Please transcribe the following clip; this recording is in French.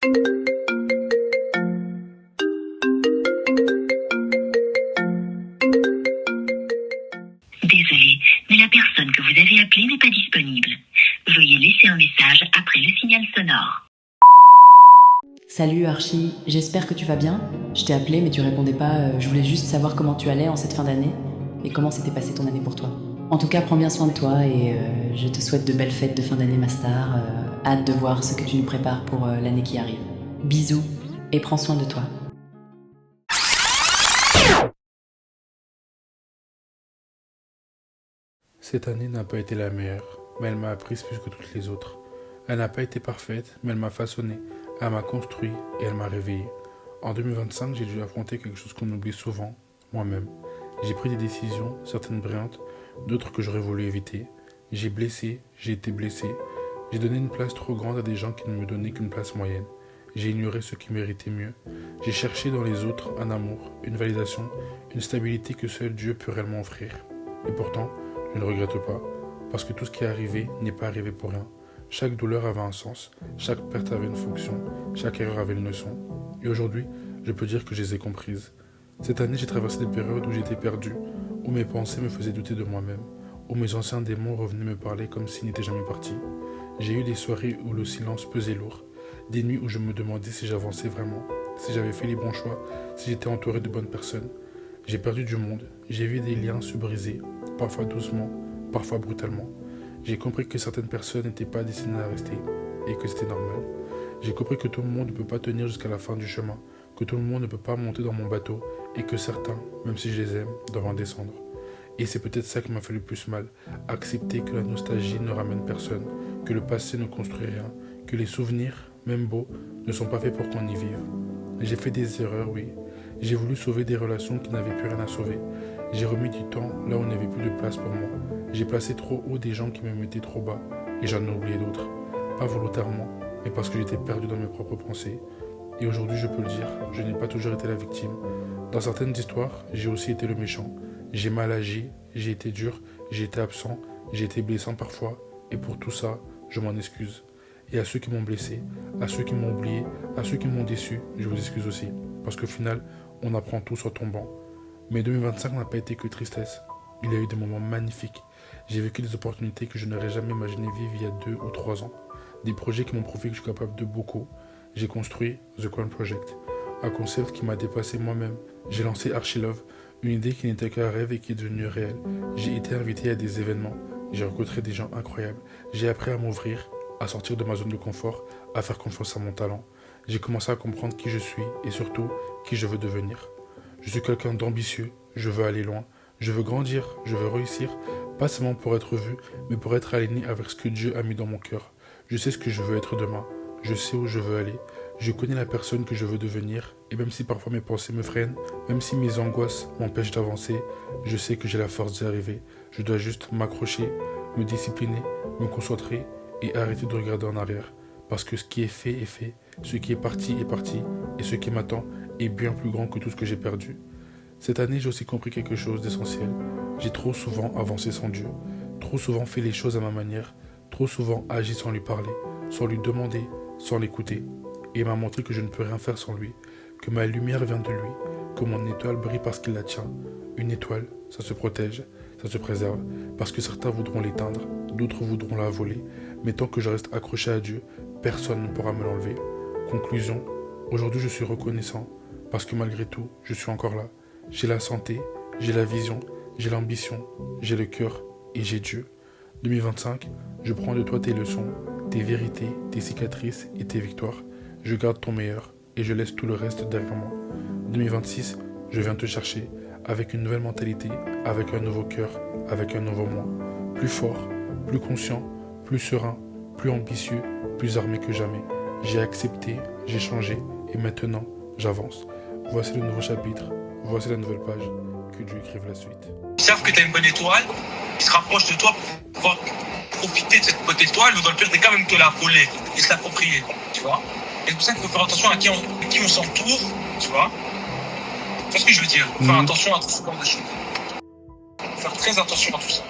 Désolé, mais la personne que vous avez appelée n'est pas disponible. Veuillez laisser un message après le signal sonore. Salut Archie, j'espère que tu vas bien. Je t'ai appelé mais tu répondais pas, je voulais juste savoir comment tu allais en cette fin d'année et comment s'était passée ton année pour toi. En tout cas, prends bien soin de toi et je te souhaite de belles fêtes de fin d'année ma star. Hâte de voir ce que tu nous prépares pour l'année qui arrive. Bisous et prends soin de toi. Cette année n'a pas été la meilleure, mais elle m'a appris plus que toutes les autres. Elle n'a pas été parfaite, mais elle m'a façonné, elle m'a construit et elle m'a réveillé. En 2025, j'ai dû affronter quelque chose qu'on oublie souvent, moi-même. J'ai pris des décisions, certaines brillantes, d'autres que j'aurais voulu éviter. J'ai blessé, j'ai été blessé. J'ai donné une place trop grande à des gens qui ne me donnaient qu'une place moyenne. J'ai ignoré ceux qui méritaient mieux. J'ai cherché dans les autres un amour, une validation, une stabilité que seul Dieu peut réellement offrir. Et pourtant, je ne regrette pas, parce que tout ce qui est arrivé n'est pas arrivé pour rien. Chaque douleur avait un sens, chaque perte avait une fonction, chaque erreur avait une leçon. Et aujourd'hui, je peux dire que je les ai comprises. Cette année, j'ai traversé des périodes où j'étais perdu, où mes pensées me faisaient douter de moi-même, où mes anciens démons revenaient me parler comme s'ils n'étaient jamais partis. J'ai eu des soirées où le silence pesait lourd, des nuits où je me demandais si j'avançais vraiment, si j'avais fait les bons choix, si j'étais entouré de bonnes personnes. J'ai perdu du monde, j'ai vu des liens se briser, parfois doucement, parfois brutalement. J'ai compris que certaines personnes n'étaient pas destinées à rester et que c'était normal. J'ai compris que tout le monde ne peut pas tenir jusqu'à la fin du chemin, que tout le monde ne peut pas monter dans mon bateau et que certains, même si je les aime, doivent en descendre. Et c'est peut-être ça qui m'a fait le plus mal, accepter que la nostalgie ne ramène personne, que le passé ne construit rien, que les souvenirs, même beaux, ne sont pas faits pour qu'on y vive. J'ai fait des erreurs, oui. J'ai voulu sauver des relations qui n'avaient plus rien à sauver. J'ai remis du temps là où il n'y avait plus de place pour moi. J'ai placé trop haut des gens qui me mettaient trop bas et j'en ai oublié d'autres. Pas volontairement, mais parce que j'étais perdu dans mes propres pensées. Et aujourd'hui, je peux le dire, je n'ai pas toujours été la victime. Dans certaines histoires, j'ai aussi été le méchant. J'ai mal agi, j'ai été dur, j'ai été absent, j'ai été blessant parfois. Et pour tout ça, je m'en excuse. Et à ceux qui m'ont blessé, à ceux qui m'ont oublié, à ceux qui m'ont déçu, je vous excuse aussi. Parce qu'au final, on apprend tous en tombant. Mais 2025 n'a pas été que tristesse. Il y a eu des moments magnifiques. J'ai vécu des opportunités que je n'aurais jamais imaginé vivre il y a 2 ou 3 ans. Des projets qui m'ont prouvé que je suis capable de beaucoup. J'ai construit The Crown Project, un concept qui m'a dépassé moi-même. J'ai lancé Archilove, une idée qui n'était qu'un rêve et qui est devenue réelle. J'ai été invité à des événements. J'ai rencontré des gens incroyables. J'ai appris à m'ouvrir, à sortir de ma zone de confort, à faire confiance à mon talent. J'ai commencé à comprendre qui je suis et surtout qui je veux devenir. Je suis quelqu'un d'ambitieux, je veux aller loin, je veux grandir, je veux réussir, pas seulement pour être vu, mais pour être aligné avec ce que Dieu a mis dans mon cœur. Je sais ce que je veux être demain, je sais où je veux aller, je connais la personne que je veux devenir, et même si parfois mes pensées me freinent, même si mes angoisses m'empêchent d'avancer, je sais que j'ai la force d'y arriver. Je dois juste m'accrocher, me discipliner, me concentrer et arrêter de regarder en arrière. Parce que ce qui est fait, ce qui est parti, et ce qui m'attend est bien plus grand que tout ce que j'ai perdu. Cette année, j'ai aussi compris quelque chose d'essentiel. J'ai trop souvent avancé sans Dieu, trop souvent fait les choses à ma manière, trop souvent agi sans lui parler, sans lui demander, sans l'écouter. Et il m'a montré que je ne peux rien faire sans lui, que ma lumière vient de lui, que mon étoile brille parce qu'il la tient. Une étoile, ça se protège, ça se préserve, parce que certains voudront l'éteindre, d'autres voudront la voler, mais tant que je reste accroché à Dieu, personne ne pourra me l'enlever. Conclusion, aujourd'hui je suis reconnaissant, parce que malgré tout, je suis encore là. J'ai la santé, j'ai la vision, j'ai l'ambition, j'ai le cœur et j'ai Dieu. 2025, je prends de toi tes leçons, tes vérités, tes cicatrices et tes victoires. Je garde ton meilleur et je laisse tout le reste derrière moi. 2026, je viens te chercher avec une nouvelle mentalité, avec un nouveau cœur, avec un nouveau moi. Plus fort, plus conscient, plus serein, plus ambitieux, plus armé que jamais. J'ai accepté, j'ai changé et maintenant, j'avance. Voici le nouveau chapitre, voici la nouvelle page. Que Dieu écrive la suite. Ils savent que tu as une bonne étoile, ils se rapprochent de toi pour pouvoir profiter de cette bonne étoile ou dans le pire des cas même te la voler et se l'approprier, tu vois. Et c'est pour ça qu'il faut faire attention à qui on s'entoure, tu vois. Tu vois ce que je veux dire? Faut faire attention à tout ce genre de choses. Faut faire très attention à tout ça.